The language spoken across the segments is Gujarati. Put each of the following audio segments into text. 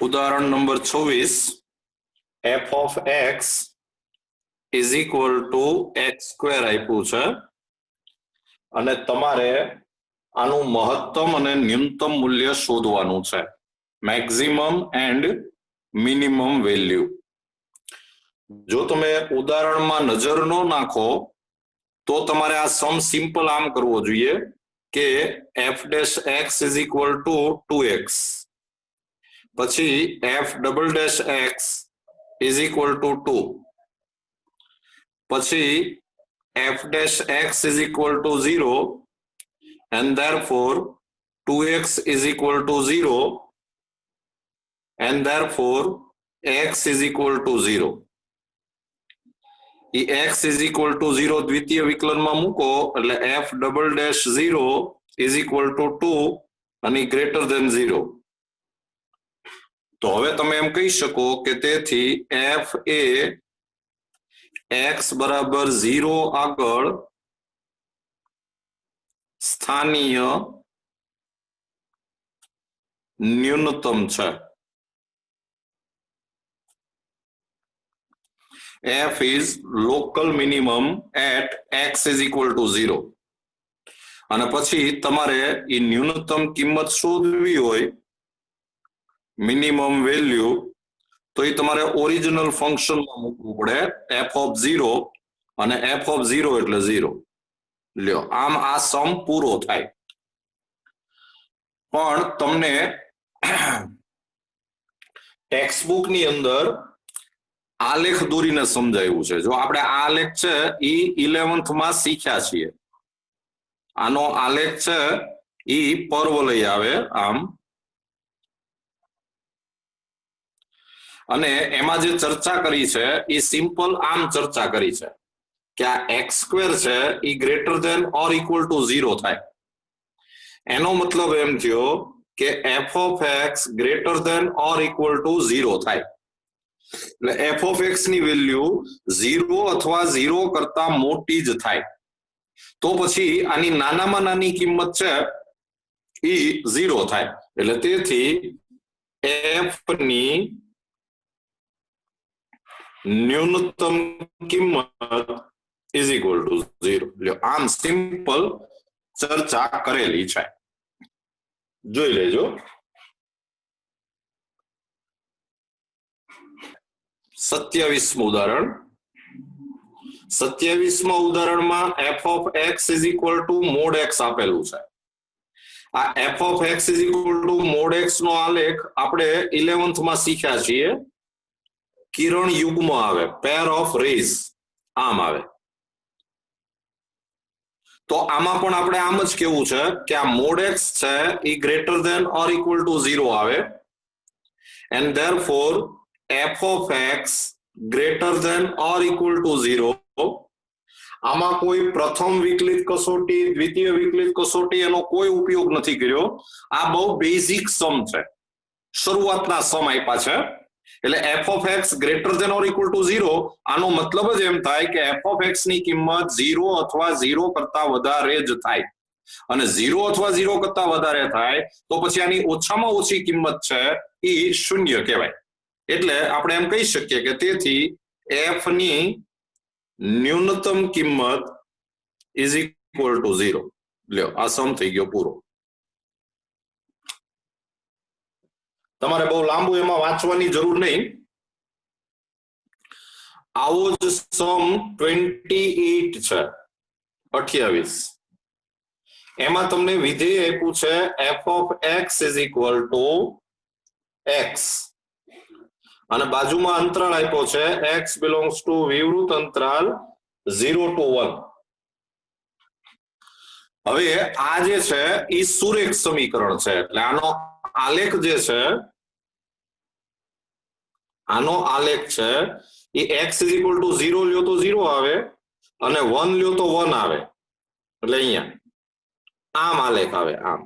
ઉદાહરણ number 26 f of x is equal to x square આપ્યું છે અને તમારે આનું મહત્તમ અને ન્યૂનતમ મૂલ્ય શોધવાનું છે, મેક્સિમમ એન્ડ મિનિમમ વેલ્યુ. જો તમે ઉદાહરણમાં નજર ન નાખો તો તમારે આ સમ સિમ્પલ આમ કરવો જોઈએ કે f dash x is equal to 2x, પછી f double dash x is equal to 2, પછી f dash x is equal to 0 and therefore 2x is equal to 0 and therefore x is equal to 0. A x is equal to 0 દ્વિતીય વિકલનમાં મૂકો એટલે f double dash 0 is equal to 2 અને greater than 0. તો હવે તમે એમ કહી શકો કે તેથી f એ x બરાબર 0 આગળ સ્થાનીય ન્યૂનતમ છે. f is local minimum at x is equal to 0. અને પછી તમારે એ ન્યૂનતમ કિંમત શોધવી હોય, મિનિમમ વેલ્યુ, તો એ તમારે ઓરિજિનલ ફંક્શનમાં મૂકવું પડે, f of 0 અને f of 0 એટલે 0. લ્યો, આમ આ સમ પૂરો થાય. પણ તમને ટેક્સ્ટબુકની અંદર આલેખ દોરીને સમજાવ્યું છે. જો આપણે આ આલેખ છે એ 11th માં શીખ્યા છીએ. આનો આલેખ છે એ પરવલય આવે આમ, અને એમાં જે ચર્ચા કરી છે એ સિમ્પલ આમ ચર્ચા કરી છે કે આ એક્સ સ્ક્વેર છે એ greater than or equal to 0 થાય. એનો મતલબ એમ થયો કે f of x greater than or equal to 0 થાય. એટલે f of x ની વેલ્યુ 0 અથવા 0 કરતા મોટી જ થાય. તો પછી આની નાનામાં નાની કિંમત છે એ 0 થાય. એટલે તેથી f ની ન્યૂનતમ કિંમત ઇઝ ઇક્વલ ટુ 0. આમ સિમ્પલ ચર્ચા કરેલી છે, જોઈ લેજો. 27મું ઉદાહરણ. 27મા ઉદાહરણમાં f of x is equal to mod x આપેલું છે. આ f of x is equal to mod x નો આલેખ આપણે 11th માં શીખ્યા છીએ. કિરણ યુગ્મ આવે, પેર ઓફ રેઝ આમ આવે. તો આમાં પણ આપણે આમ જ કેવું છે કે આ mod x છે એ greater than or equal to 0 આવે, and therefore f of x greater than or equal to 0. આમાં કોઈ પ્રથમ વિકલિત કસોટી, દ્વિતીય વિકલિત કસોટી એનો કોઈ ઉપયોગ નથી કર્યો. આ બહુ બેઝિક સમ છે, શરૂઆતના સમ આપ્યા છે. એટલે f of x greater than or equal to 0 આનો મતલબ જ એમ થાય કે f of x ની કિંમત 0 અથવા 0 કરતા વધારે જ થાય. અને 0 અથવા 0 કરતા વધારે થાય તો પછી આની ઓછામાં ઓછી કિંમત છે એ શૂન્ય કહેવાય. એટલે આપણે એમ કહી શકીએ કે તેથી f ની ન્યૂનતમ કિંમત ઇઝ ઇક્વલ ટુ 0. લ્યો, આ સમ થઈ ગયો પૂરો. તમારે બહુ લાંબુ એમાં વાંચવાની જરૂર નહીં. આવો જ સમ 28 છે, 28. એમાં તમને વિધેય આપ્યું છે f of x is equal to x, અને બાજુમાં અંતરાલ આપ્યો છે x belongs to વિવૃત અંતરાલ 0 to 1. હવે આ જે છે એ સુરેખ સમીકરણ છે. એટલે આનો આલેખ જે છે, આનો આલેખ છે એ x is equal to 0 લ્યો તો 0 આવે અને 1 લ્યો તો 1 આવે. એટલે અહીંયા આમ આલેખ આવે આમ.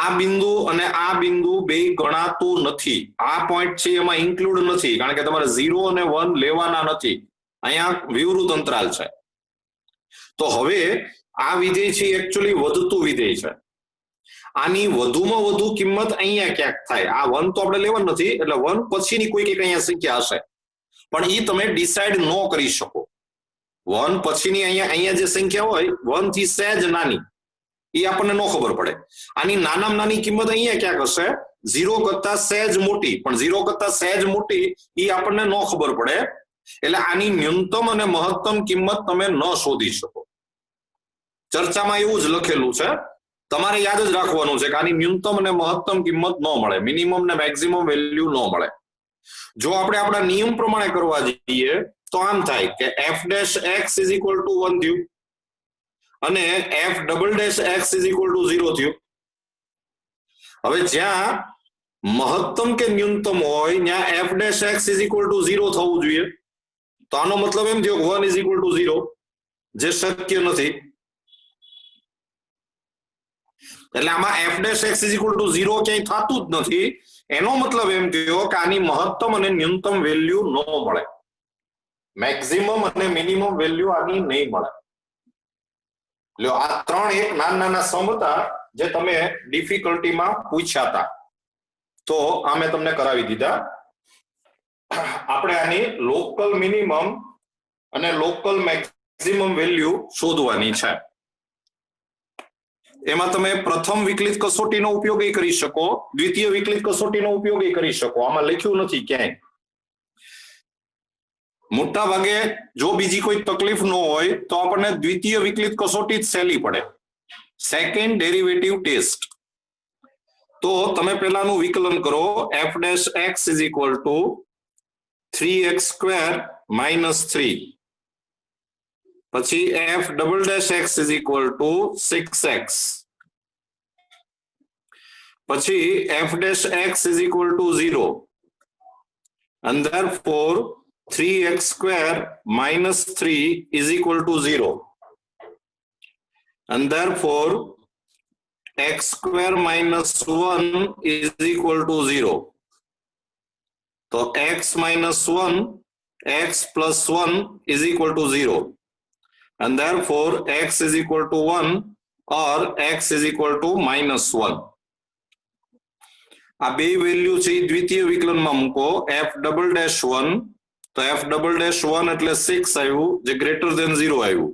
આ બિંદુ અને આ બિંદુ બે ગણાતું નથી. આ પોઈન્ટ છે એમાં ઇન્ક્લુડ નથી, કારણ કે તમારે 0 અને 1 લેવાના નથી. અહીંયા વિવૃત અંતરાલ છે. તો હવે આ વિધેય છે એકચ્યુઅલી વધતું વિધેય છે. આની વધુમાં વધુ કિંમત અહીંયા ક્યાંક થાય. આ 1 તો આપણે લેવાનું નથી, એટલે 1 પછીની કોઈ એક અહીંયા સંખ્યા હશે, પણ એ તમે ડિસાઈડ ન કરી શકો. 1 પછીની અહીંયા જે સંખ્યા હોય 1 થી સહેજ નાની, એ આપણને ન ખબર પડે. આની નાનામાં નાની કિંમત અહીંયા ક્યાંક હશે, 0 કરતા સહેજ મોટી, પણ 0 કરતા સહેજ મોટી એ આપણને ન ખબર પડે. એટલે આની ન્યૂનતમ અને મહત્તમ કિંમત તમે ન શોધી શકો. ચર્ચામાં એવું જ લખેલું છે, તમારે યાદ જ રાખવાનું છે કે આની ન્યૂનતમ અને મહત્તમ કિંમત ન મળે, મિનિમમ ને મેક્સિમમ વેલ્યુ ન મળે. જો આપણે આપણા નિયમ પ્રમાણે કરવા જઈએ તો આમ થાય કે f dash x is equal two 1 થયું અને f double dash x is equal to 0 થયું. હવે જ્યાં મહત્તમ કે ન્યૂનતમ હોય ત્યાં f dash x is equal to 0 થવું જોઈએ. તો આનો મતલબ એમ થયો 1 ઇઝ ઇક્વલ ટુ 0, જે શક્ય નથી. એટલે આમાં f dash x is equal to 0 ક્યાંય થતું જ નથી. એનો મતલબ એમ થયો કે આની મહત્તમ અને ન્યૂનતમ વેલ્યુ ન મળે, મેક્સિમમ અને મિનિમમ વેલ્યુ આની નહીં મળે. લ્યો, આ 3 એક નાના સમ હતા જે તમે ડિફિકલ્ટીમાં પૂછ્યા હતા, તો આ મેં તમને કરાવી દીધા. આપણે આની લોકલ મિનિમમ અને લોકલ મેક્સિમમ વેલ્યુ શોધવાની છે. એમાં તમે પ્રથમ વિકલિત કસોટીનો ઉપયોગ કરી શકો, દ્વિતીય વિકલિત કસોટીનો ઉપયોગ કરી શકો. આમાં લખ્યું નથી ક્યાંય. મોટા ભાગે જો બીજી કોઈ તકલીફ ન હોય તો આપણને દ્વિતીય વિકલિત કસોટી જ સહેલી પડે, સેકન્ડ ડેરિવેટિવ ટેસ્ટ. તો તમે પહેલાનું વિકલન કરો, f dash x is equal two 3x square minus 3, પછી f double dash x is equal two 6x, પછી f dash x is equal to 0, and therefore 3x square minus 3 is equal to 0, and therefore x square minus 1 is equal to 0. So x minus 1, x plus 1 is equal to 0, and therefore x is equal to 1 or x is equal to minus 1. આ બે વેલ્યુ છે દ્વિતીય વિકલનમાં મૂકો, f ડબલ ડેશ 1, તો f ડબલ ડેશ 1 એટલે 6 આવ્યું, જે ગ્રેટર ધેન 0 આવ્યું,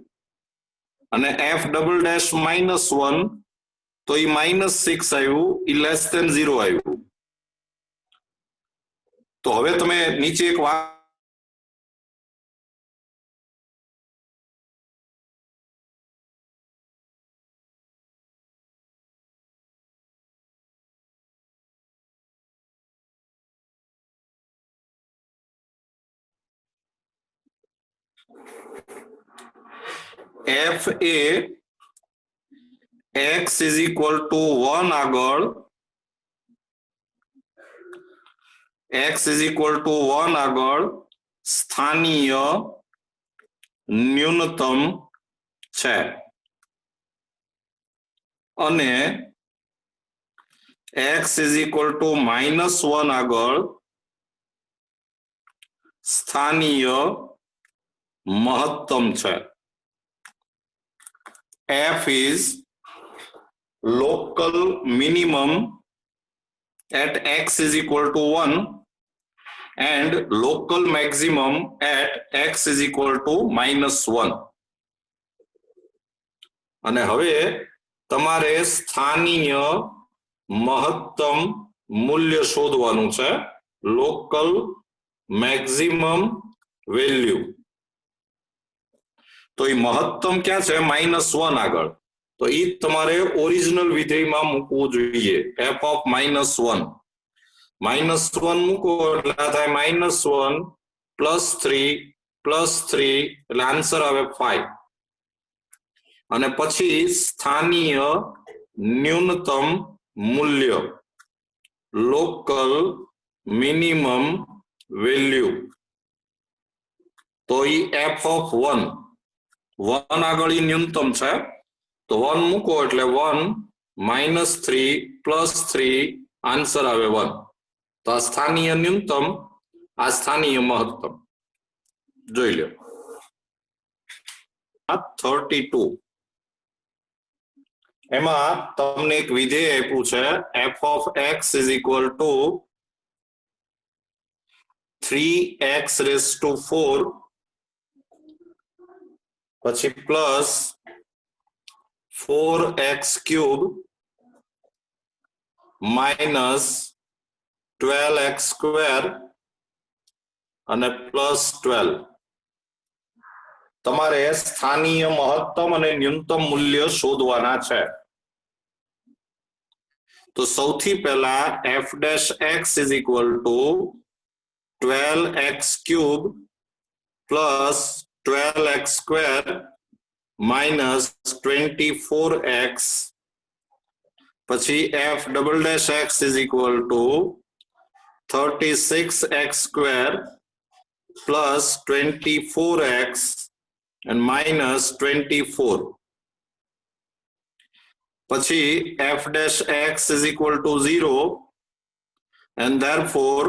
અને f ડબલ ડેશ માઇનસ 1 તો એ માઇનસ 6 આવ્યું, એ લેસ ધેન 0 આવ્યું. તો હવે તમે નીચે એક વાત f A x is equal to 1 આગળ, x is equal to 1 આગળ સ્થાનીય ન્યૂનતમ છે, અને x is equal to minus 1 આગળ સ્થાનીય મહત્તમ છે. f is local minimum at x is equal to 1 and local maximum at x is equal to minus 1. અને હવે તમારે સ્થાનીય મહત્તમ મૂલ્ય શોધવાનું છે, લોકલ મેક્સિમમ વેલ્યુ. તો એ મહત્તમ ક્યાં છે? -1 આગળ. તો એ તમારે ઓરિજિનલ વિધેયમાં મૂકવું જોઈએ, f ઓફ -1. -1 મૂકો એટલે થાય -1 +3 એટલે આન્સર આવે 5. અને પછી સ્થાનીય ન્યૂનતમ મૂલ્ય, લોકલ મિનિમમ વેલ્યુ. તો એ f ઓફ 1 આગળ ઈ ન્યૂનતમ છે, તો 1 મૂકો એટલે 1 -3 +3 આન્સર આવે 1. તો આ સ્થાનીય ન્યૂનતમ, આ સ્થાનીય મહત્તમ. જોઈ લો. 32 એમાં તમને એક વિધેય આપ્યું છે f of x is equal to 3x raised to 4 પછી plus 4x cube minus 12x square અને પ્લસ 12. તમારે સ્થાનીય મહત્તમ અને ન્યૂનતમ મૂલ્ય શોધવાના છે. તો સૌથી પહેલા f dash x is equal to 12x cube plus 12x square minus 24x પછી f double dash x is equal to 36x square plus 24x and minus 24. પછી f dash x is equal to 0 and therefore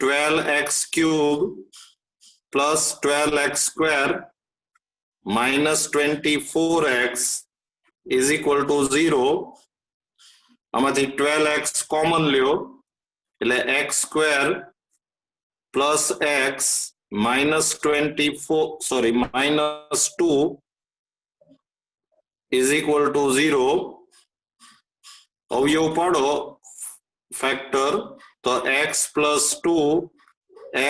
12x cube plus 12x square minus 24x is equal to 0. આમાંથી 12x કોમન લ્યો એટલે x square plus x minus 2 is equal to 0. અવયવ પાડો ફેક્ટર તો x plus 2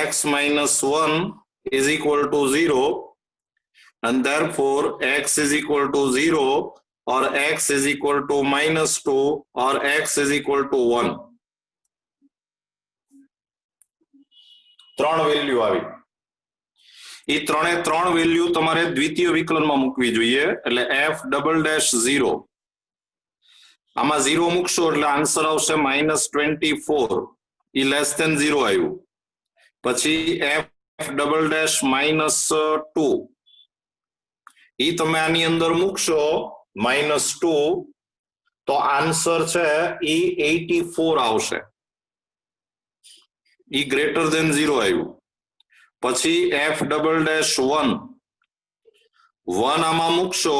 x minus 1 is equal to 0 and therefore x is equal to 0 or x is equal to minus 2 or x is equal to 1. ત્રણ વેલ્યુ આવી. એ ત્રણે ત્રણ વેલ્યુ તમારે દ્વિતીય વિકલનમાં મૂકવી જોઈએ એટલે f ડબલ ડેશ 0 આમાં 0 મૂકશો એટલે આન્સર આવશે -24. એ લેસ ધેન 0 આવ્યું. પછી f ડબલ ડેશ -2 એ તમે આની અંદર મૂકશો -2 તો આન્સર છે એ 84 આવશે. એ ગ્રેટર ધેન 0 આવ્યું. પછી f ડબલ ડેશ 1 આમાં મૂકશો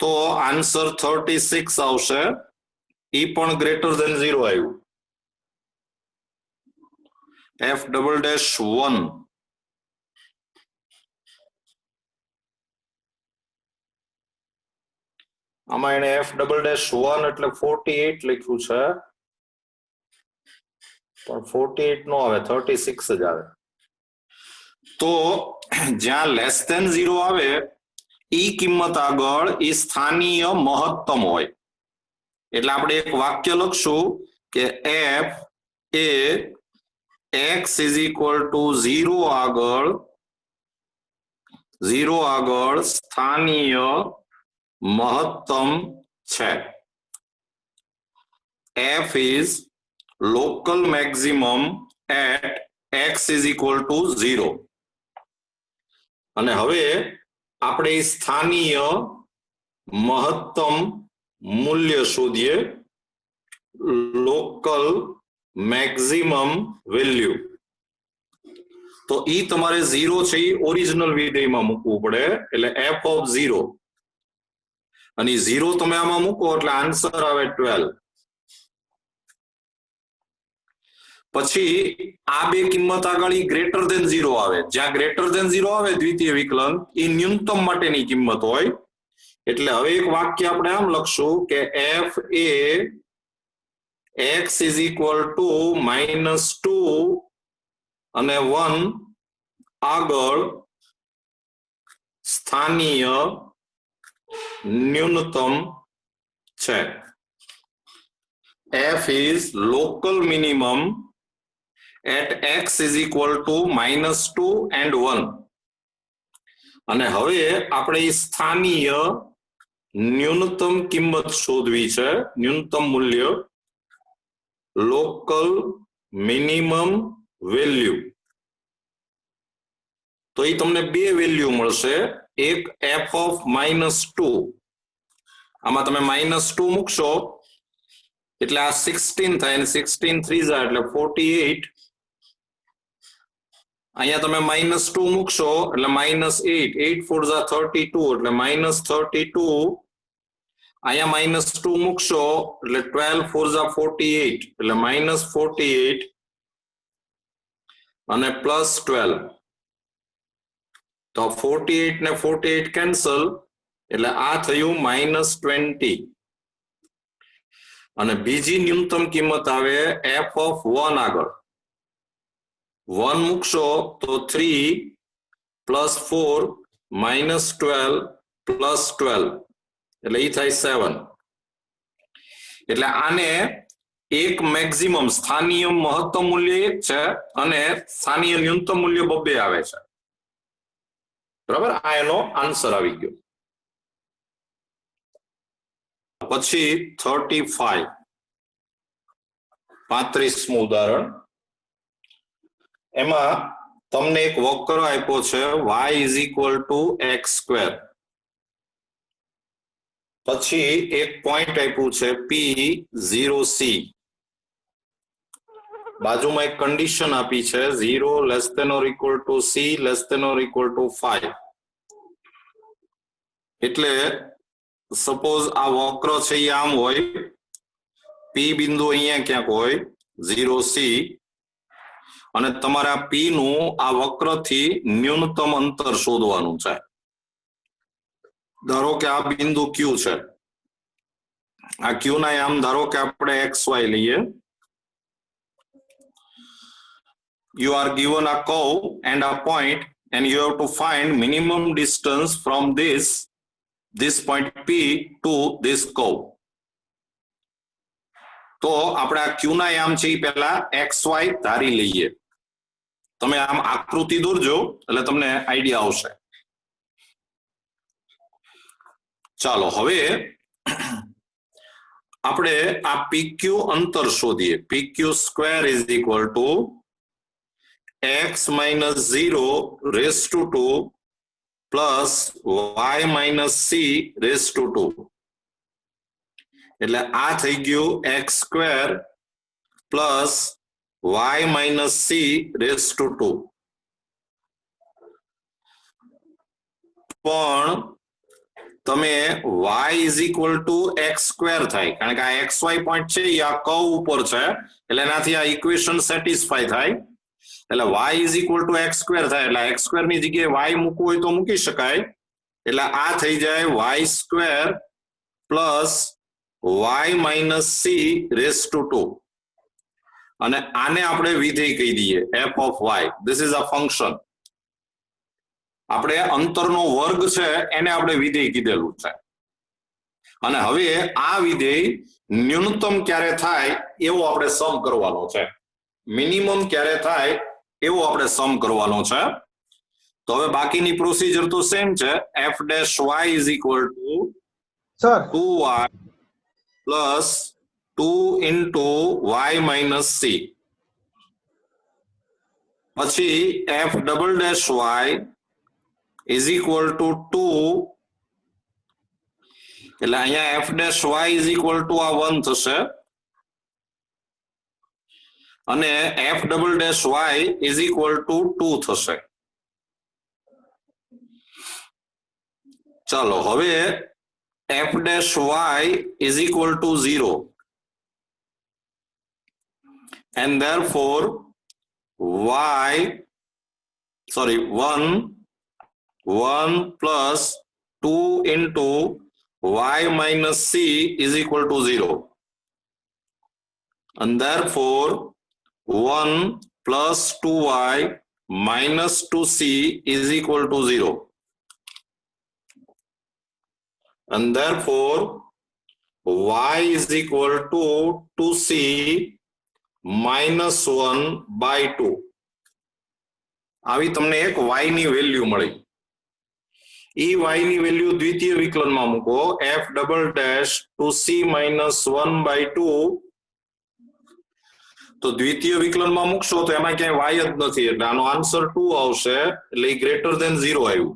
તો આન્સર 36 આવશે. એ પણ ગ્રેટર ધેન 0 આવ્યું. f ડબલ ડેશ 1 આમાં એને f ડબલ ડેશ 1 એટલે 48 લખ્યું છે પણ 48 નો આવે 36 જ આવે. તો જ્યાં લેસ ધેન 0 આવે ઈ કિંમત આગળ એ સ્થાનીય મહત્તમ હોય. એટલે આપણે એક વાક્ય લખશું કે f A x is equal to 0 આગળ સ્થાનીય મહત્તમ છે. f is local maximum at x is equal to 0. અને હવે આપણે સ્થાનીય મહત્તમ મૂલ્ય શોધીએ લોકલ મેક્સિમમ વેલ્યુ. તો ઈ તમારે 0 છે એ ઓરિજિનલ વિધેયમાં મૂકવું પડે એટલે f of 0 અને 0 તમે આમાં મૂકો એટલે આન્સર આવે 12. પછી આ બે કિંમત આગળ ગ્રેટર ધેન 0 આવે. જ્યાં ગ્રેટર ધેન 0 આવે દ્વિતીય વિકલન એ ન્યૂનતમ માટેની કિંમત હોય. એટલે હવે એક વાક્ય આપણે આમ લખશું કે f A x is equal to -2 અને 1 આગળ સ્થાનીય ન્યૂનતમ છે. f is local minimum at x is equal to -2 and 1. અને હવે આપણે સ્થાનીય ન્યૂનતમ કિંમત શોધવી છે. ન્યૂનતમ મૂલ્ય લોકલ મિનિમમ વેલ્યુ. તો એ તમને બે વેલ્યુ મળશે. એક f of -2 આમાં તમે -2 મૂકશો એટલે આ 16 થાય અને 16 3 એટલે 48. અહીંયા તમે -2 મૂકશો એટલે -8 8 4 32 એટલે -32 અહીંયા -2 મૂકશો એટલે 12 4 જા 48 એટલે -48 અને +12 તો 48 ને 48 કેન્સલ એટલે આ થયું -20 અને બીજી ન્યૂનતમ કિંમત આવે f(1) આગળ 1 મૂકશો તો 3 +4 -12 +12 એટલે ઈ થાય 7 એટલે આને એક મેક્સિમમ સ્થાનીય મહત્તમ મૂલ્ય 1 છે અને સ્થાનીય ન્યૂનતમ મૂલ્ય 2 આવે છે બરાબર આ એનો આન્સર આવી ગયો પછી 35મું ઉદાહરણ એમાં તમને એક વક્ર આપ્યો છે y = x². પછી એક પોઈન્ટ આપ્યું છે P0C બાજુમાં એક કન્ડિશન આપી છે 0 < C < 5 એટલે સપોઝ આ વક્ર છે એ આમ હોય P બિંદુ અહીંયા ક્યાંક હોય 0C અને તમારે આ P નું આ વક્રથી ન્યૂનતમ અંતર શોધવાનું છે ધારો કે આ બિંદુ Q છે આ Q ના આમ ધારો કે આપણે XY લઈએ you are given a curve and a point and you have to find minimum distance from this point P to this curve તો આપણે આ Q ના આમ છે પહેલા XY ધારી લઈએ તમે આમ આકૃતિ દોરજો એટલે તમને આઈડિયા આવશે ચાલો હવે આપણે આ PQ અંતર શોધીએ PQ² = x - 0 raised to 2 plus y - c raised to 2 એટલે આ થઈ ગયું x² plus y - c raised to 2 પણ તમે y = x² થાય કારણ કે આ xy પોઈન્ટ છે એ આ કર્વ ઉપર છે એટલે એનાથી આ ઇક્વેશન સેટિસ્ફાય થાય એટલે y = x² થાય એટલે x² ની જગ્યાએ y મૂકવું હોય તો મૂકી શકાય એટલે આ થઈ જાય y² plus y - c raised to 2 અને આને આપણે વિધેય કહી દઈએ f(y) this is a function આપણે અંતરનો વર્ગ છે એને આપણે વિધેય કીધેલું છે અને હવે આ વિધેય ન્યૂનતમ ક્યારે થાય એવો આપણે સમ કરવાનો છે મિનિમમ ક્યારે થાય એવો આપણે સમ કરવાનો છે તો હવે બાકીની પ્રોસિજર તો સેમ છે f' y = 2y plus 2 into y minus c પછી f double dash y is equal to 2 એટલે અહીંયા f dash y is equal to આ 1 થશે અને f double dash y is equal to 2 થશે ચાલો હવે f dash y is equal to 0 and therefore 1 plus 2 into y minus c is equal to 0 and therefore 1 plus 2y minus 2c is equal to 0 and therefore y is equal to 2c minus 1 by 2 આવી તમને એક y ની વેલ્યુ મળી ઈ y ની વેલ્યુ દ્વિતીય વિકલનમાં મૂકો f double dash 2c minus 1 by 2 તો દ્વિતીય વિકલનમાં મૂકશો તો એમાં ક્યાંય y જ નથી એટલે આનો આન્સર 2 આવશે એટલે ગ્રેટર ધેન 0 આવ્યું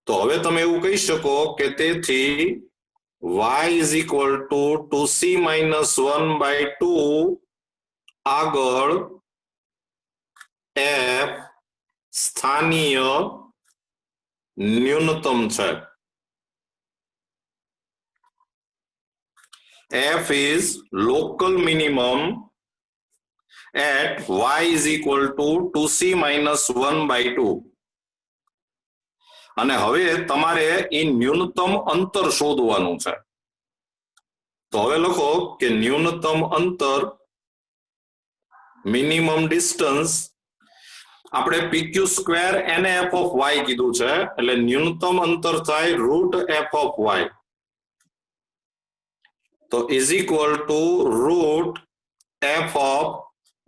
તો હવે તમે એવું કહી શકો કે તેથી y is equal to 2c minus 1 by 2 આગળ f સ્થાનીય ન્યૂનતમ છે f is local minimum at y is equal to 2c minus 1 by 2. અને હવે તમારે એ ન્યૂનતમ અંતર શોધવાનું છે. તો હવે લખો કે ન્યૂનતમ અંતર મિનિમમ ડિસ્ટન્સ આપણે pq સ્ક્વેર એને f of y કીધું છે એટલે ન્યૂનતમ અંતર થાય રૂટ f of y. તો is equal to root f of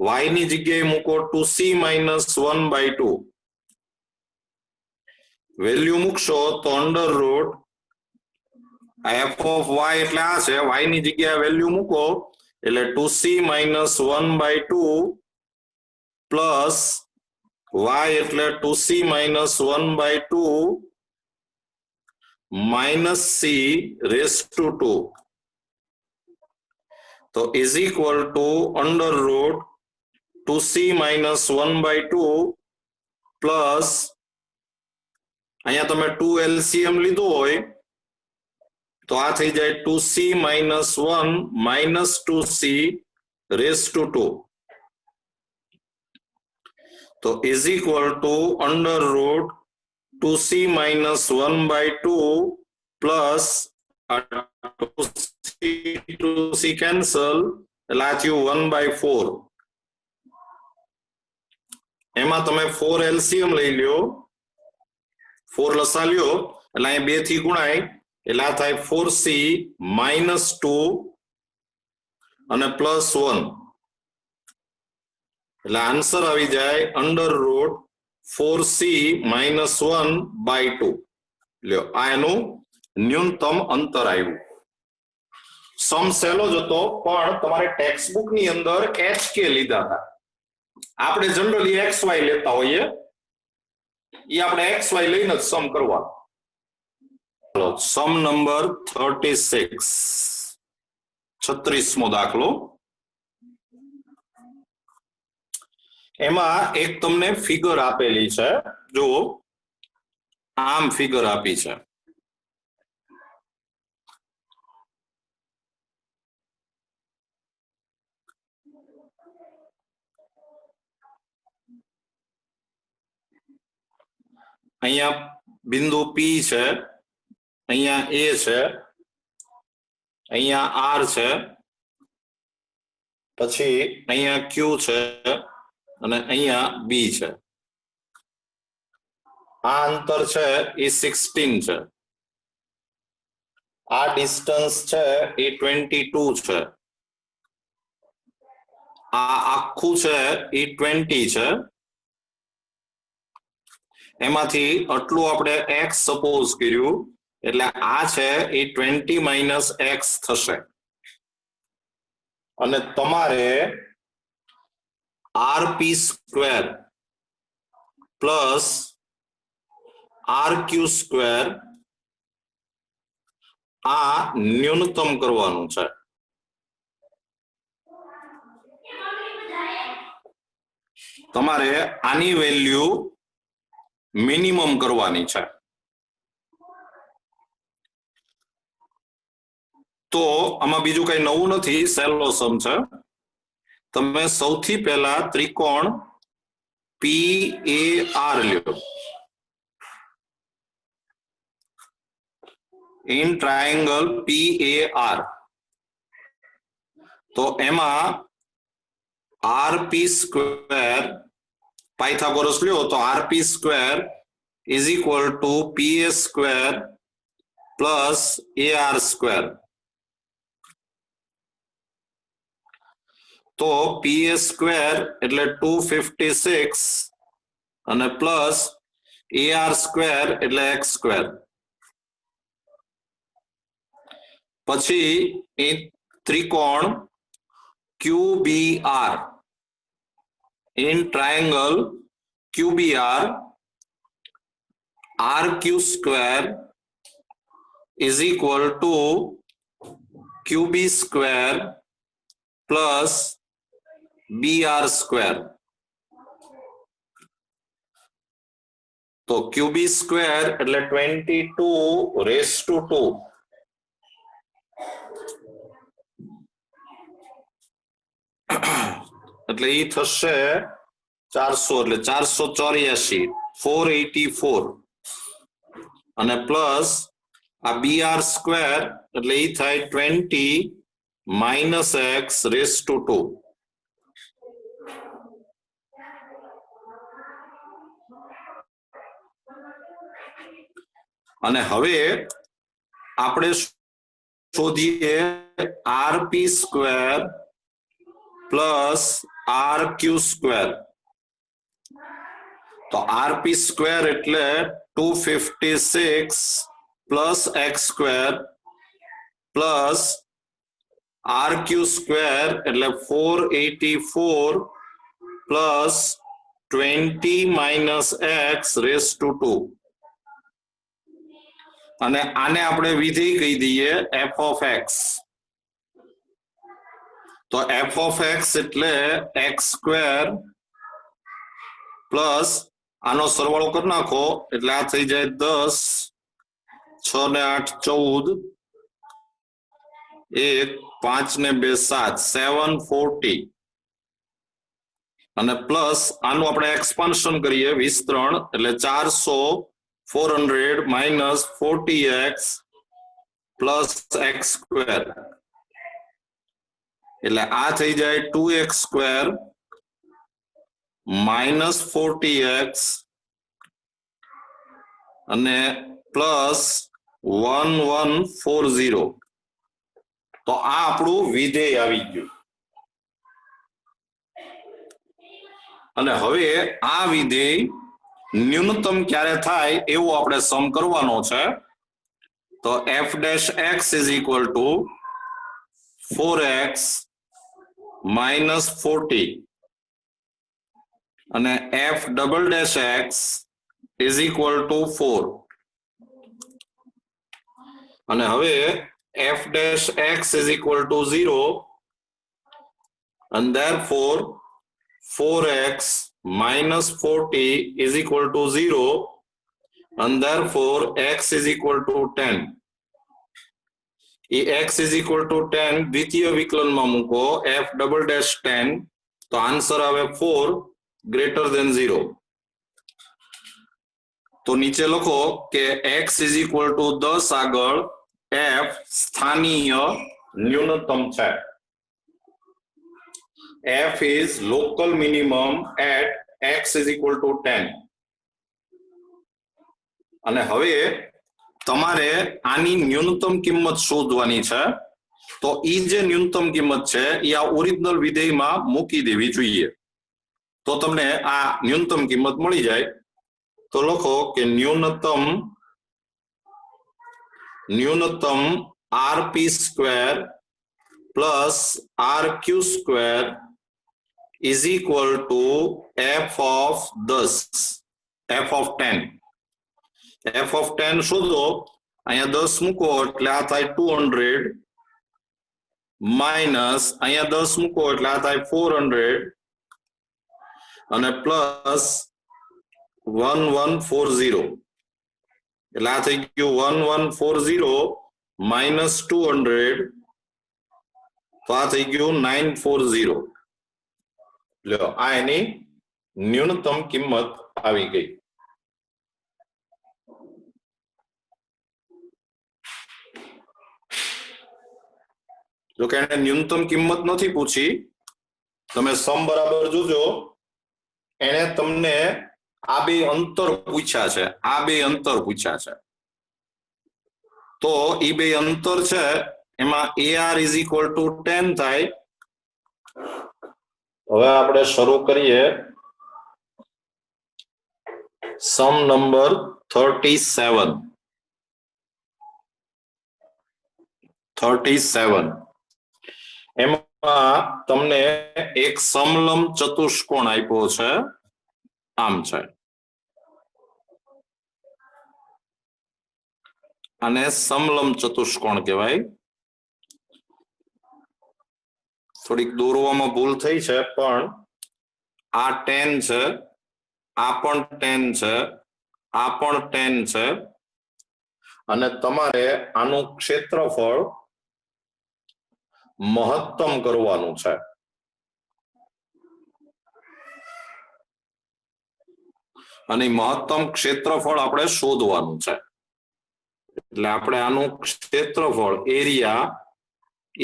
y ની જગ્યાએ મૂકો 2c minus 1 by 2. વેલ્યુ મૂકશો તો under route f of y એટલે આ છે y ની જગ્યાએ વેલ્યુ મૂકો એટલે 2c minus 1 by 2 plus y એટલે 2c minus 1 by 2 minus c raised to 2. તો is equal to under root 2c minus 1 by 2 plus અહીંયા તમે 2 LCM લીધું હોય તો આ થઈ જાય 2c minus 1 minus 2c raised to 2. તો is equal to under root 2c minus 1 by 2 plus 2c cancel એટલે આ થયું 1 by 4. એમાં તમે 4 LCM લઈ લ્યો 4 લસા લ્યો એટલે અહીં 2 થી ગુણાય એટલે આ થાય 4c minus 2 અને plus 1 એટલે આન્સર આવી જાય under route 4c minus 1 by 2. લ્યો આ એનું ન્યૂનતમ અંતર આવ્યું. સમ સહેલો જ હતો પણ તમારે ટેક્સ્ટ બુક ની અંદર HK લીધા હતા. આપણે જનરલી XY લેતા હોઈએ એ આપણે XY લઈને જ સમ કરવાનો. ચલો સમ નંબર 36 36મો દાખલો. એમાં એક તમને ફિગર આપેલી છે જો આમ ફિગર આપી છે. અહીંયા બિંદુ P છે અહીંયા A છે અહીંયા R છે પછી અહીંયા Q છે અને અહીંયા B છે. આ અંતર છે એ 16 છે. આ ડિસ્ટન્સ છે એ 22 છે. આ આખું છે એ 20 છે. એમાંથી આટલું આપણે x સપોઝ કર્યું એટલે આ છે એ 20 માઇનસ x થશે અને તમારે rp square plus rq square આ ન્યૂનતમ કરવાનું છે. તમારે આની વેલ્યુ મિનિમમ કરવાની છે. તો આમાં બીજું કઈ નવું નથી સહેલો સમ છે. તમે સૌથી પહેલા ત્રિકોણ PAR લ્યો. ઇન ટ્રાયેંગલ PAR તો એમાં rp સ્ક્વેર પાયથાગોરસ લ્યો તો rp square is equal to pa square plus ar square. તો pa સ્ક્વેર એટલે 256 અને પ્લસ ar સ્ક્વેર એટલે x સ્ક્વેર. પછી એ ત્રિકોણ QBR in triangle QBR RQ square is equal to QB square plus BR square. તો QB square એટલે 22 raised to 2 એટલે ઈ થશે 400 એટલે 484 484 અને પ્લસ આ br સ્ક્વેર એટલે ઈ થાય 20 માઇનસ x રેસ ટુ 2 અને હવે આપણે શોધીએ rp square plus rq square તો rp સ્ક્વેર એટલે 256 plus x square plus rq square એટલે 484 plus 20 minus x raise to 2 અને આને આપણે વિધેય કહી દઈએ f of x તો f of x એટલે x સ્ક્વેર પ્લસ આનો સરવાળો કરી નાખો એટલે આ થઈ જાય 10 6 ને 8 14 1 5 ને 2 7 740 અને પ્લસ આનું આપણે એક્સપાન્શન કરીએ વિસ્તરણ એટલે 400 400 minus 40x plus x square એટલે આ થઈ જાય 2x square minus 40x અને plus 1140 તો આ આપણું વિધેય આવી ગયું અને હવે આ વિધેય ન્યૂનતમ ક્યારે થાય એવું આપણે સમ કરવાનો છે તો f dash x is equal to 4x minus 40 અને f double dash x is equal to 4 અને હવે f dash x is equal to 0 and therefore 4x minus 40 is equal to 0 and therefore x is equal to 10 x is equal to 10 દ્વિતીય વિકલનમાં મૂકો f double dash 10 તો આન્સર આવે 4 greater than 0 તો નીચે લખો કે x is equal to 10 આગળ f સ્થાનીય ન્યૂનતમ છે f is local minimum at x is equal to 10 અને હવે તમારે આની ન્યૂનતમ કિંમત શોધવાની છે તો ઈ જે ન્યૂનતમ કિંમત છે એ આ ઓરિજિનલ વિધેયમાં મૂકી દેવી જોઈએ તો તમને આ ન્યૂનતમ કિંમત મળી જાય તો લખો કે ન્યૂનતમ rp square plus rq square is equal to f of 10 f of 10 f of 10 શોધો અહીંયા 10 મૂકો એટલે આ થાય 200 માઇનસ અહીંયા 10 મૂકો એટલે આ થાય 400 અને પ્લસ 1140 એટલે આ થઈ ગયું 1140 માઇનસ 200 તો આ થઈ ગયું 940 લ્યો આ એની ન્યૂનતમ કિંમત આવી ગઈ જો કે એને ન્યૂનતમ કિંમત નથી પૂછી તમે સમ બરાબર જોજો એને તમને આ બે અંતર પૂછ્યા છે આ બે અંતર પૂછ્યા છે તો એ બે અંતર છે એમાં AR is equal to 10 થાય હવે આપણે શરૂ કરીએ સમ નંબર 37 એમાં તમને એક સમલંબ ચતુષ્કોણ આપ્યો છે આમ છે અને સમલંબ ચતુષ્કોણ કહેવાય થોડીક દોરવામાં ભૂલ થઈ છે પણ આ 10 છે આ પણ 10 છે આ પણ 10 છે અને તમારે આનું ક્ષેત્રફળ મહત્તમ કરવાનું છે અને મહત્તમ ક્ષેત્રફળ આપણે શોધવાનું છે. એટલે આપણે આનું ક્ષેત્રફળ એરિયા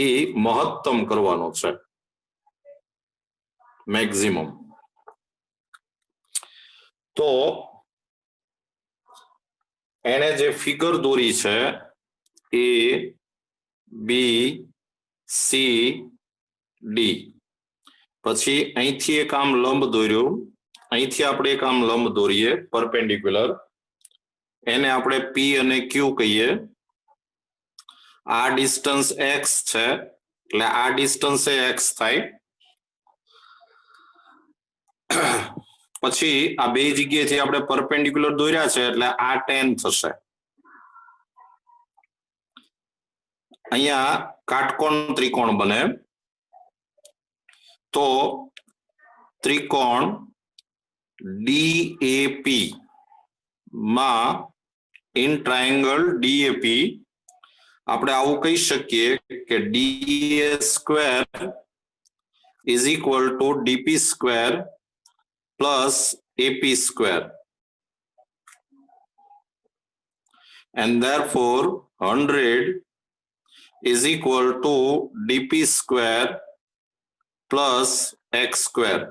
એ મહત્તમ કરવાનો છે, મેક્સિમમ. તો એને જે ફિગર દોરી છે એ બી સી ડી, પછી અહીંથી એક આમ લંબ દોર્યું, અહીંથી આપણે એક આમ લંબ દોરીએ પરપેન્ડિક્યુલર, એને આપણે પી અને ક્યુ કહીએ. આ ડિસ્ટન્સ એક્સ છે એટલે આ ડિસ્ટન્સ એ એક્સ થાય. પછી આ બે જગ્યાએથી આપણે પરપેન્ડિક્યુલર દોર્યા છે એટલે આ ટેન થશે. અહીંયા કાટકોણ ત્રિકોણ બને. તો ત્રિકોણ ડીએપી માં ઇન ટ્રાયેંગલ ડીએપી આપણે આવું કહી શકીએ કે DA square is equal to DP square plus AP square, and therefore 100 is equal to dp square plus x square,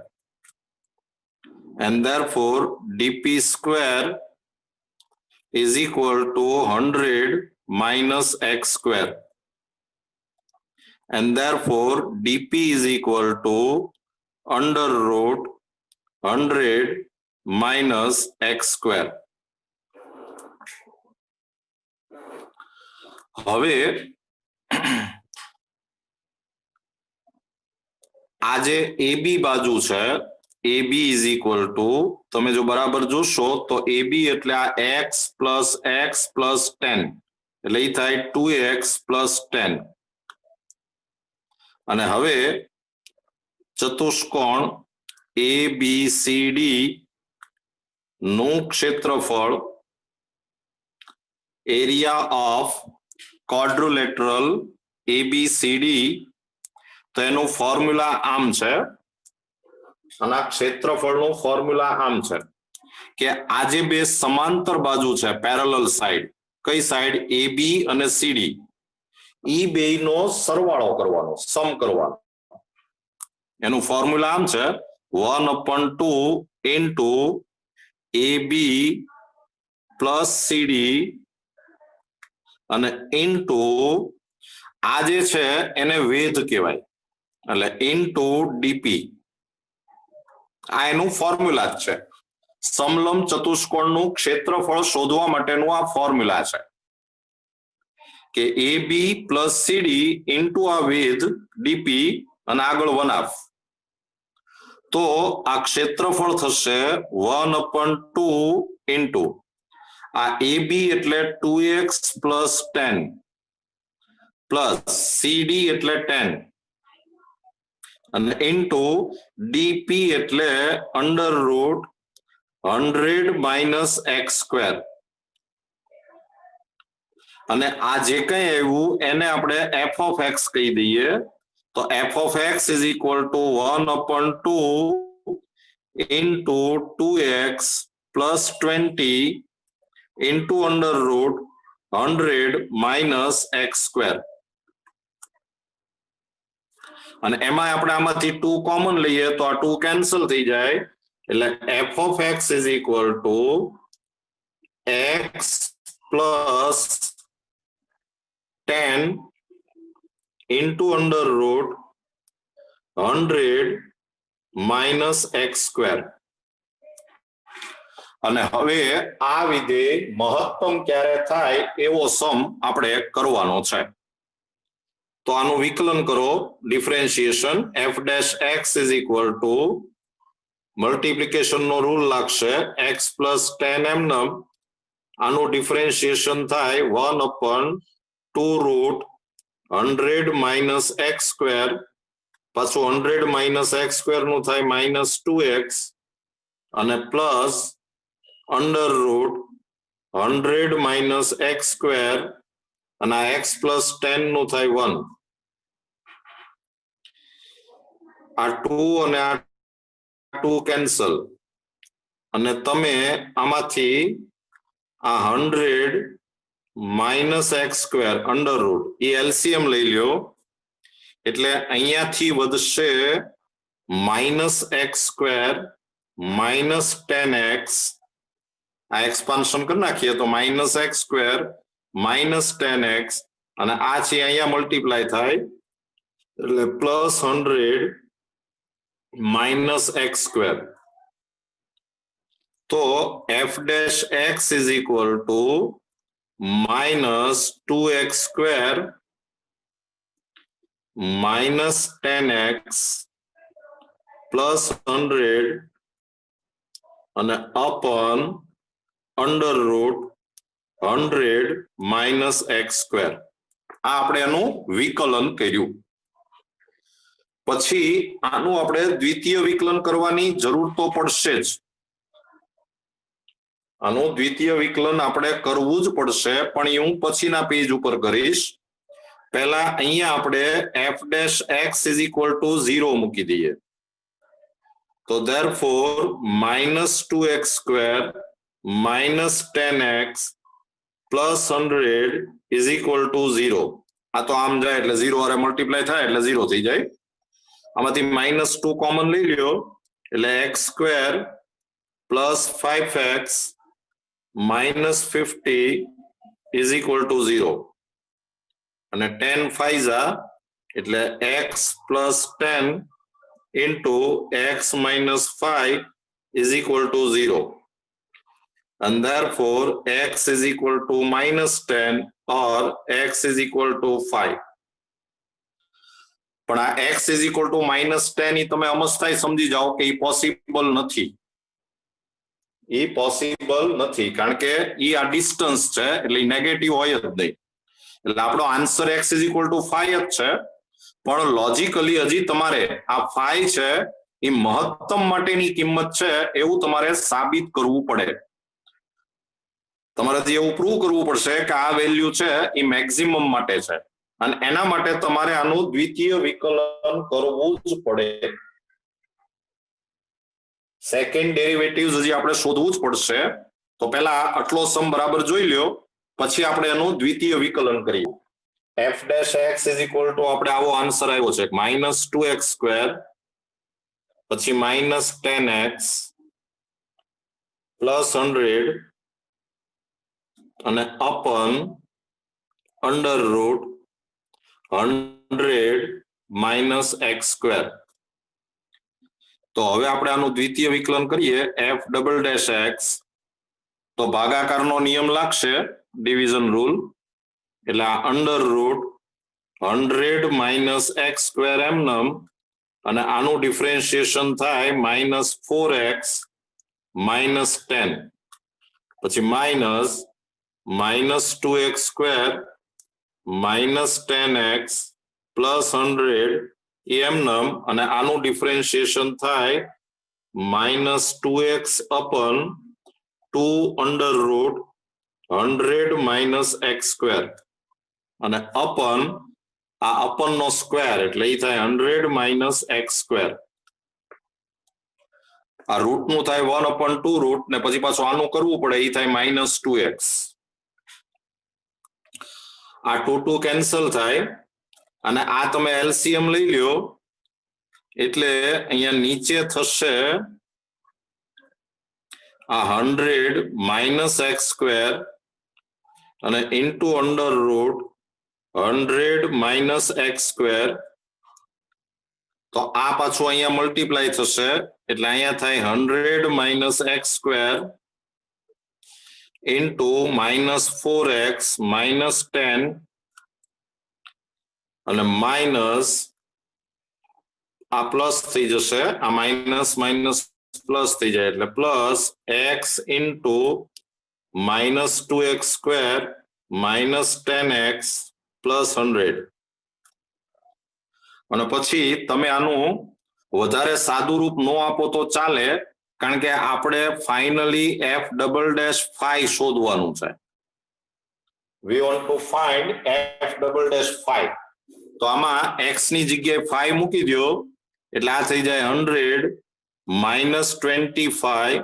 and therefore dp square is equal to 100 minus x square, and therefore dp is equal to under root 100 minus x square. હવે આ જે AB બાજુ છે, AB is equal to, તમે જો બરાબર જોશો તો AB એટલે આ x plus x plus 10 એટલે એ થાય 2x plus 10. અને હવે ચતુષ્કોણ ABCD નું ક્ષેત્રફળ એરિયા ઓફ quadrilateral ABCD, તો એનું ફોર્મ્યુલા આમ છે અને આ ક્ષેત્રફળનું ફોર્મ્યુલા આમ છે કે આ જે બે સમાંતર બાજુ છે પેરેલલ સાઈડ, કઈ સાઈડ AB અને CD, ઈ બેયનો સરવાળો કરવાનો, સમ કરવાનો. એનું ફોર્મ્યુલા આમ છે 1/2 into AB plus CD અને ઇન્ટુ આ જે છે એને વેધ કહેવાય એટલે ઇન્ટુ ડીપી. આ એનું ફોર્મ્યુલા જ છે. સમલંબ ચતુષ્કોણનું ક્ષેત્રફળ શોધવા માટેનું આ ફોર્મ્યુલા છે કે AB પ્લસ CD ઇન્ટુ આ વેધ ડીપી અને આગળ 1/2. તો આ ક્ષેત્રફળ થશે 1/2 ઇન્ટુ આ AB એટલે 2x plus 10 પ્લસ CD એટલે 10 અને ઇન્ટુ ડીપી એટલે under root 100 minus x square. અને આ જે કંઈ આવ્યું એને આપણે f of x કહી દઈએ. તો f of x is equal to 1/2 into 2x plus 20 into under root 100 minus x square. અને એમાં આપણે આમાંથી 2 કોમન લઈએ તો આ 2 કેન્સલ થઈ જાય એટલે f of x is equal to x plus 10 into under root 100 minus x square. અને હવે આ વિધેય મહત્તમ ક્યારે થાય એવો સમ આપણે કરવાનો છે. તો આનું વિકલન કરો, differentiation f dash x is equal to multiplication નો રૂલ લાગશે x plus 10 એમનેમ, આનું ડિફરન્શિએશન થાય 1/2 root 100 minus x square, પાછું 100 minus x square નું થાય minus 2x અને plus under root 100 minus x square અને આ x plus 10 નું થાય 1. આ 2 અને આ 2 કેન્સલ અને તમે આમાંથી આ 100 minus x square under root એ એલસીએમ લઈ લ્યો એટલે અહીંયાથી વધશે minus x square minus 10x આ એક્સપાન્શન કરી નાખીએ તો minus x square minus 10x અને આ છે અહીંયા મલ્ટીપ્લાય થાય એટલે પ્લસ 100 માઇનસ એક્સ સ્ક્વેર તો f dash x is equal to minus 2x square minus 10x plus 100 અને upon under root 100 minus x square આ આપણે એનું વિકલન કર્યું પછી આનું આપણે દ્વિતીય વિકલન કરવાની જરૂર તો પડશે જ આનું દ્વિતીય વિકલન આપણે કરવું જ પડશે પણ એ હું પછીના પેજ ઉપર કરીશ પહેલા અહીંયા આપણે F dash x is equal to 0 મૂકી દઈએ તો therefore minus 2x square minus 10x plus 100 is equal to 0 આ તો આમ જાય એટલે 0 હારે મલ્ટીપ્લાય થાય એટલે 0 થઈ જાય આમાંથી -2 કોમન લઈ લ્યો એટલે x square plus 5x minus 50 is equal to 0 અને 10 5 એટલે x plus 10 into x minus 5 is equal to 0 and therefore x is equal to minus 10 or x is equal to 5 પણ આ x is equal to minus 10 એ તમે અમસ્તા સમજી જાઓ કે એ પોસિબલ નથી એ પોસિબલ નથી કારણ કે એ આ ડિસ્ટન્સ છે એટલે નેગેટિવ હોય જ નહીં એટલે આપણો answer x is equal to 5 જ છે પણ લોજિકલી હજી તમારે આ 5 છે એ મહત્તમ માટેની કિંમત છે એવું તમારે સાબિત કરવું પડે તમારે એવું પ્રૂવ કરવું પડશે કે આ વેલ્યુ છે એ મેક્સિમમ માટે છે અને એના માટે તમારે આનું દ્વિતીય વિકલન કરવું જ પડે સેકન્ડ ડેરિવેટિવ્સ હજી આપણે શોધવું જ પડશે તો પહેલા આટલો સમ બરાબર જોઈ લ્યો પછી આપણે એનું દ્વિતીય વિકલન કરીએ f dash x is equal to આપણે આવો આન્સર આવ્યો છે minus 2x square પછી minus 10x plus 100 અને upon under root 100 minus x square તો હવે આપણે આનું દ્વિતીય વિકલન કરીએ f double dash x તો ભાગાકારનો નિયમ લાગશે ડિવિઝન રૂલ એટલે આ under root 100 minus x square એમનમ અને આનું ડિફરન્શિએશન થાય માઇનસ 4x માઇનસ 10 પછી minus minus 2x square minus 10x plus 100 એમનમ અને આનું ડિફરન્શિએશન થાય minus 2x upon 2 under root 100 minus x square અને અપન આ અપન નો સ્ક્વેર એટલે એ થાય 100 માઇનસ એક્સ સ્ક્વેર આ રૂટ નું થાય 1/2 રૂટ ને પછી પાછું આનું કરવું પડે એ થાય માઇનસ 2x આ 2 કેન્સલ થાય અને આ તમે એલસીએમ લઈ લ્યો એટલે અહીંયા નીચે થશે આ 100 માઇનસ એક્સ સ્ક્વેર અને into under root 100 minus x square તો આ પાછું અહીંયા મલ્ટીપ્લાય થશે એટલે અહીંયા થાય 100 minus x square into minus 4x minus 10 અને માઇનસ આ પ્લસ થઈ જશે આ માઇનસ માઇનસ પ્લસ થઈ જાય એટલે plus x into minus 2x square minus 10x plus 100 અને પછી તમે આનું વધારે સાદું રૂપ ન આપો તો ચાલે કારણ કે આપણે ફાઇનલી f ડબલ ડેશ 5 શોધવાનું છે we want to find f double dash 5 તો આમાં x ની જગ્યાએ 5 મૂકી દો એટલે આ થઈ જાય 100 માઇનસ 25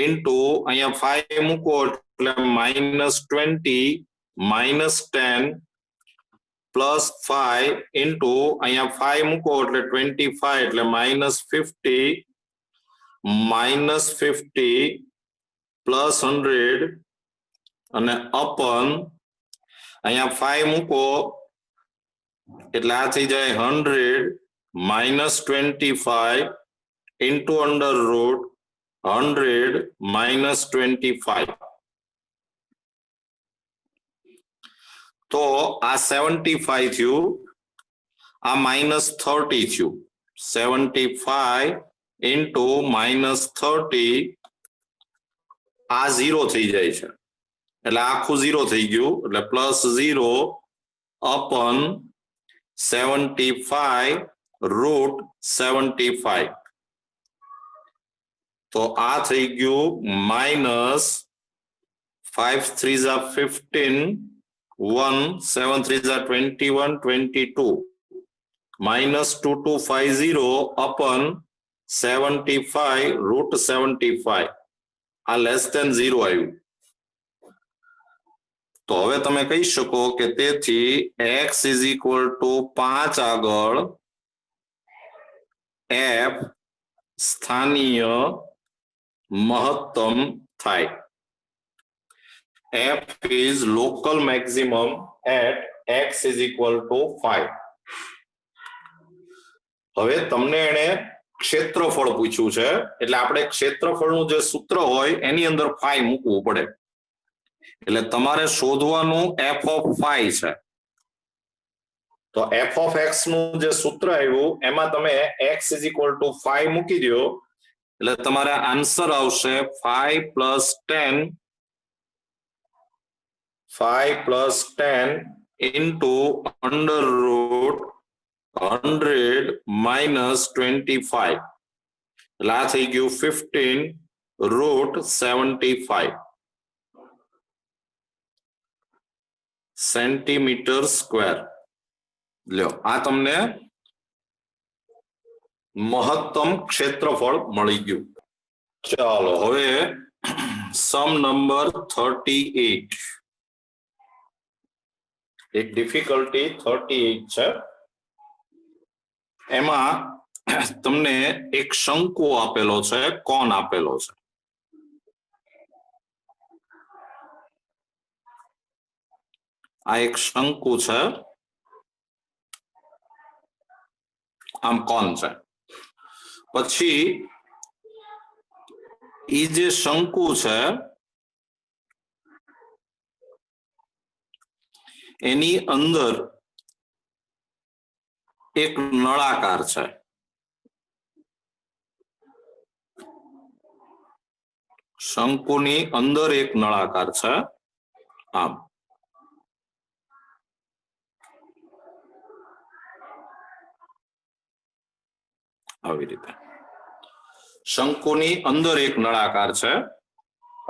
ઇન્ટુ અહીંયા 5 મૂકો એટલે -20 -10 પ્લસ 5 ઇન્ટુ અહીંયા 5 મૂકો એટલે 25 એટલે -50 -50 પ્લસ 100 અને અપન અહીંયા 5 મૂકો એટલે આ થઈ જાય 100 -25 ઇન્ટુ અંડર રૂટ 100 -25 તો આ 75 થયું, આ -30 થયું. 75 ઇન્ટુ -30 આ 0 થઈ જાય છે એટલે આખું 0 થઈ ગયું એટલે +0 અપન 75 રૂટ 75 તો આ થઈ ગયું -5 3 15 1 7 3 21 22 -2250 અપન 75 રૂટ 75 આ લેસ ધેન 0 આવ્યું. તો હવે તમે કહી શકો કે તેથી x = 5 આગળ f સ્થાનીય મહત્તમ થાય. f is local maximum at x = 5. હવે તમને એને ક્ષેત્રફળ પૂછ્યું છે એટલે આપણે ક્ષેત્રફળનું જે સૂત્ર હોય એની અંદર 5 મૂકવું પડે એટલે તમારે શોધવાનું f(5) છે. તો f(x) નું જે સૂત્ર આવ્યું એમાં તમે x = 5 મૂકી દો એટલે તમારે આન્સર આવશે 5 + 10 ઇન્ટુ અંડર રૂટ 100 -25 એટલે આ થઈ ગયું 15 રૂટ 75 સેન્ટીમીટર સ્ક્વેર. લ્યો આ તમને મહત્તમ ક્ષેત્રફળ મળી ગયું. ચાલો હવે સમ નંબર 38. એક ડિફિકલ્ટી 38 છે. એમાં તમને એક શંકુ આપેલો છે, કોણ આપેલો છે. આ એક શંકુ છે, આમ કોણ છે. પછી ઈ જે શંકુ છે એની અંદર એક નળાકાર છે. શંકુની અંદર એક નળાકાર છે, આમ આવી રીતે શંકુની અંદર એક નળાકાર છે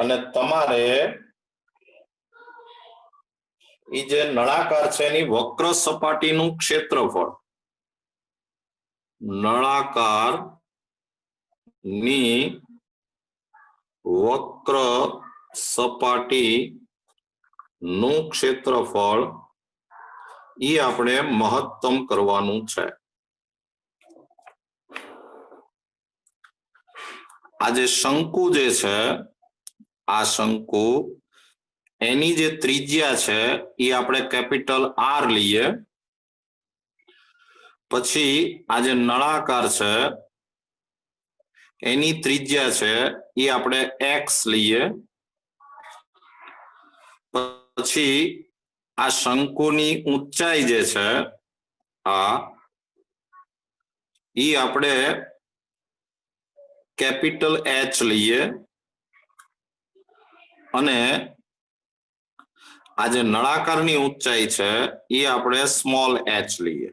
અને તમારે ઈ જે નળાકાર છે એની વક્ર સપાટીનું ક્ષેત્રફળ, નળાકાર ની વક્ર સપાટી નું ક્ષેત્રફળ ઈ આપણે મહત્તમ કરવાનું છે. આ જે શંકુ જે છે, આ શંકુ એની જે ત્રિજ્યા છે એ આપણે કેપિટલ R લઈએ. પછી આ જે નળાકાર છે એની ત્રિજ્યા છે એ આપણે x લઈએ. પછી આ શંકુની ઊંચાઈ જે છે આ ઈ આપણે કેપિટલ H લઈએ અને આ જે નળાકારની ઊંચાઈ છે એ આપણે સ્મોલ h લઈએ.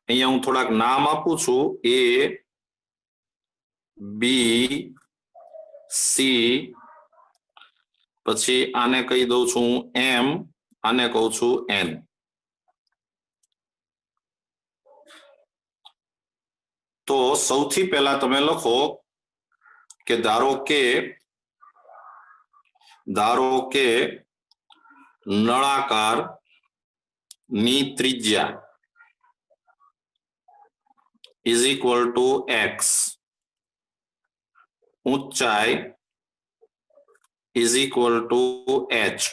અહીંયા હું થોડાક નામ આપું છું, A, B, C, પછી આને કહી દઉં છું M, આને કહું છું N. તો સૌથી પહેલા તમે લખો કે ધારો કે નળાકાર ની ત્રિજ્યા is equal to x, ઊંચાઈ is equal to h,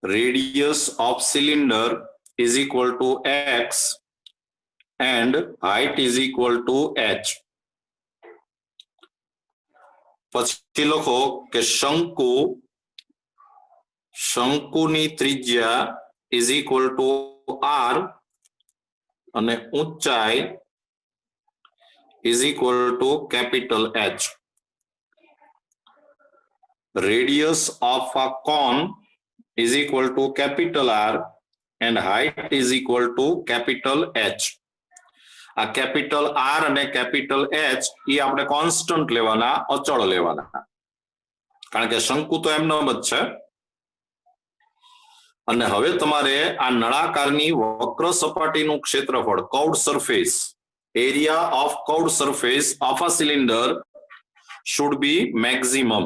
radius of cylinder is equal to x and height is equal to h. પછી લખો કે શંકુની ત્રિજ્યા is equal to r અને ઊંચાઈ is equal to capital H. Radius of a cone is equal to capital R and height is equal to capital H. આ capital R અને capital H એ આપણે કોન્સ્ટન્ટ લેવાના, અચળ લેવાના, કારણ કે શંકુ તો એમનો જ છે. અને હવે તમારે આ નળાકારની વક્ર સપાટીનું ક્ષેત્રફળ, curved surface, area of curved surface of a cylinder should be maximum.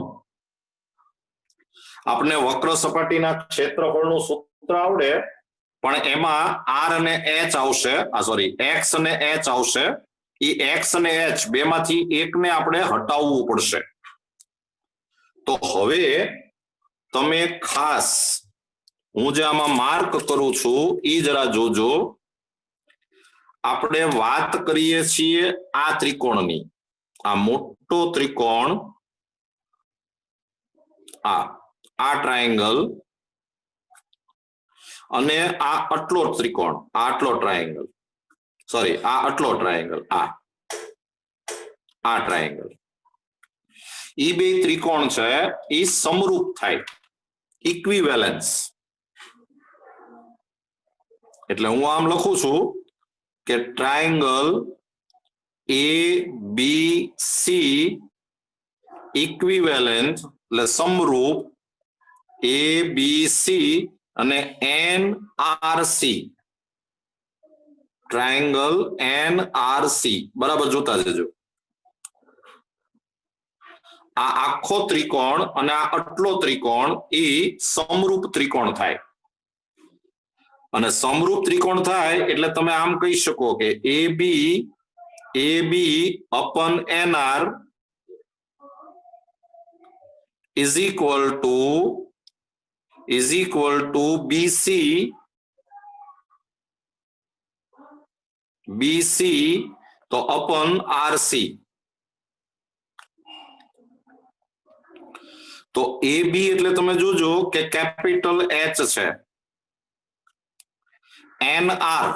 આપણે વક્ર સપાટીના ક્ષેત્રફળનું સૂત્ર આવડે, પણ એમાં r અને h આવશે, x અને h આવશે. એ x અને h બેમાંથી એકને આપણે હટાવવું પડશે. તો હવે તમે ખાસ હું જે આમાં માર્ક કરું છું એ જરા જોજો. આપણે વાત કરીએ છીએ આ ત્રિકોણની, આ મોટો ત્રિકોણ, આ ટ્રાયેંગલ અને આ આટલો ત્રિકોણ, આટલો ટ્રાયેંગલ, આ આટલો ટ્રાયેંગલ, આ ટ્રાયેંગલ. એ બે ત્રિકોણ છે એ સમરૂપ થાય, ઇક્વિવેલન્સ. એટલે હું આમ લખું છું કે ટ્રાયેંગલ ABC ઇક્વિવેલન્ટ એટલે સમરૂપ ABC અને NRC, ટ્રાયેંગલ NRC બરાબર જોતા જજો. આ આખો ત્રિકોણ અને આ આટલો ત્રિકોણ એ સમરૂપ ત્રિકોણ થાય. અને સમરૂપ ત્રિકોણ થાય એટલે તમે આમ કહી શકો કે AB upon NR is equal to BC તો upon RC. તો AB એટલે તમે જોજો કે કેપિટલ H છે, NR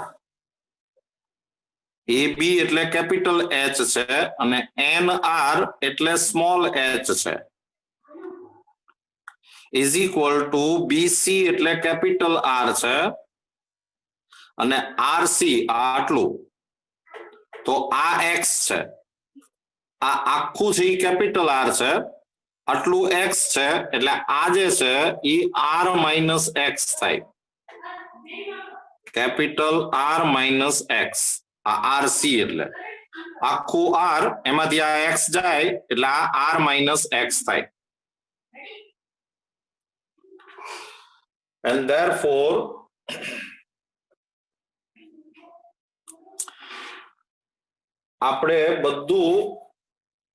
AB એટલે કેપિટલ H છે અને NR એટલે સ્મોલ h છે, ઇઝ ઇક્વલ ટુ BC એટલે કેપિટલ R છે અને RC આટલું, તો આ x છે, આ આખું છે એ કેપિટલ R છે, આટલું x છે, એટલે આ જે છે એ R માઇનસ x થાય, કેપિટલ R માઇનસ x. આ RC એટલે આખું R, એમાંથી આ x જાય એટલે આ R માઇનસ x થાય. And therefore આપણે બધું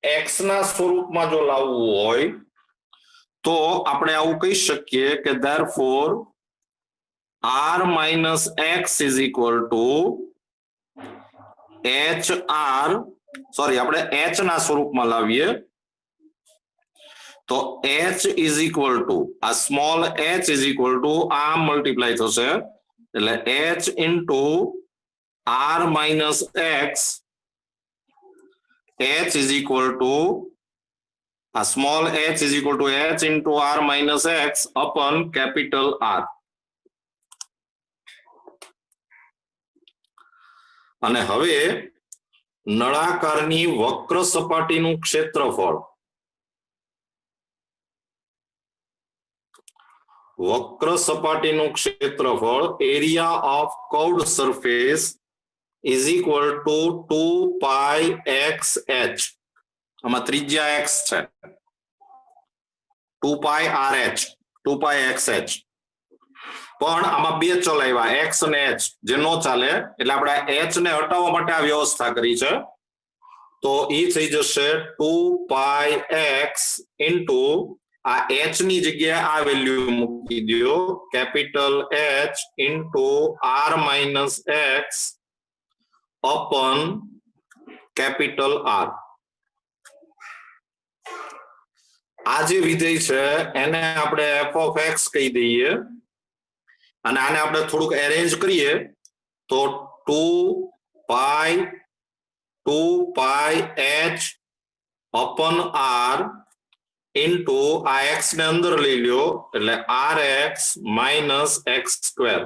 x ના સ્વરૂપમાં જો લાવવું હોય તો આપણે આવું કહી શકીએ કે therefore R minus x is equal to HR, આપણે h ના સ્વરૂપમાં લાવીએ તો h is equal to આ small h is equal to આ મલ્ટીપ્લાય થશે એટલે h into R minus x, h is equal to a small h is equal to h into R minus x upon capital R. અને હવે નળાકારની વક્ર સપાટીનું ક્ષેત્રફળ, વક્ર સપાટીનું ક્ષેત્રફળ, area of curved surface is equal to 2 pi x H. આમાં ત્રિજ્યા એક્સ છે, 2 પાઈ R H, 2 pi x H. પણ આમાં બે ચલ આવ્યા, એક્સ અને એચ, જે નો ચાલે, એટલે આપણે એચ ને હટાવવા માટે આ વ્યવસ્થા કરી છે. તો ઈ થઈ જશે 2 પાઈ એક્સ ઇન્ટુ આ એચ ની જગ્યાએ આ વેલ્યુ મૂકી દો, capital H into R minus x upon capital R. આ જે વિધેય છે એને આપણે એફ ઓફ એક્સ કહી દઈએ, અને આને આપણે થોડુંક એરેન્જ કરીએ તો 2 pi H upon R into આ એક્સ ને અંદર લઈ લ્યો એટલે R x minus x square.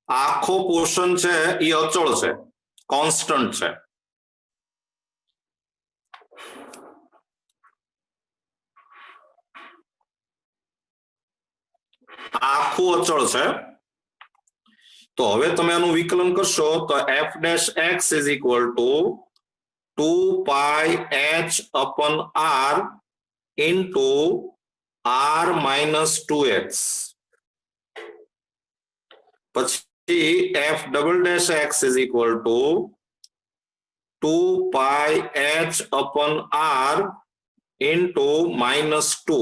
આખો પોર્શન છે એ અચળ છે, કોન્સ્ટન્ટ છે. આખું અચળ છે. તો હવે તમે આનું વિકલન કરશો તો f dash x is equal to 2 pi H upon R into R minus 2x. પછી f double dash x is equal to 2 pi H upon R into minus 2.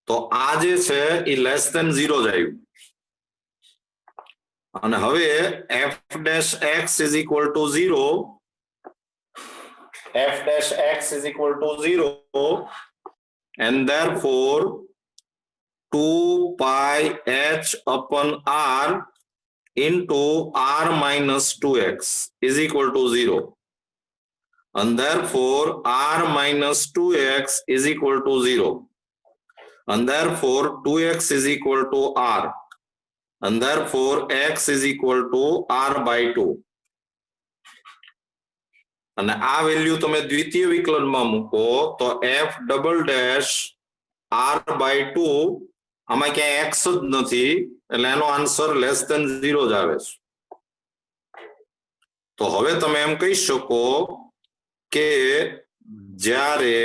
તો આ જે છે એ લેસ ધેન 0 જ આવ્યું. અને હવે F dash x is equal to 0, F dash x is equal to 0 and therefore 2 pi h upon r into r minus 2x is equal to 0, and therefore r minus 2x is equal to 0, and therefore 2x is equal to r, and therefore x is equal to r by 2. અને આ વેલ્યુ તમે દ્વિતીય વિકલનમાં મૂકો તો f double dash r by 2, આમાં ક્યાંય x જ નથી એટલે એનો આન્સર લેસ ધેન 0 જ આવે છે. તો હવે તમે એમ કહી શકો કે જ્યારે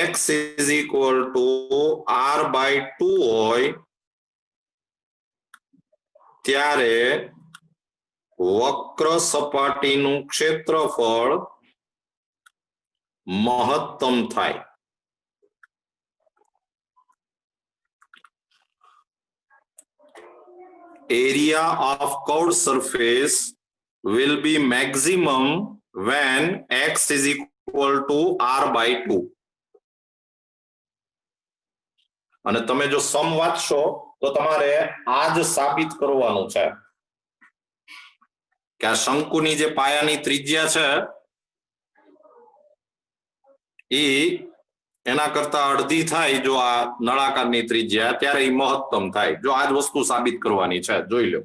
x is equal to r by 2 હોય ત્યારે વક્ર સપાટીનું ક્ષેત્રફળ મહત્તમ થાય. Area of curved surface will be maximum when x is equal to r by 2. અને તમે જો સમ વાંચશો તો તમારે આ જ સાબિત કરવાનું છે કે આ શંકુની જે પાયાની ત્રિજ્યા છે એ એના કરતા અડધી થાય જો આ નળાકારની ત્રિજ્યા, ત્યારે એ મહત્તમ થાય. જો આ જ વસ્તુ સાબિત કરવાની છે, જોઈ લો.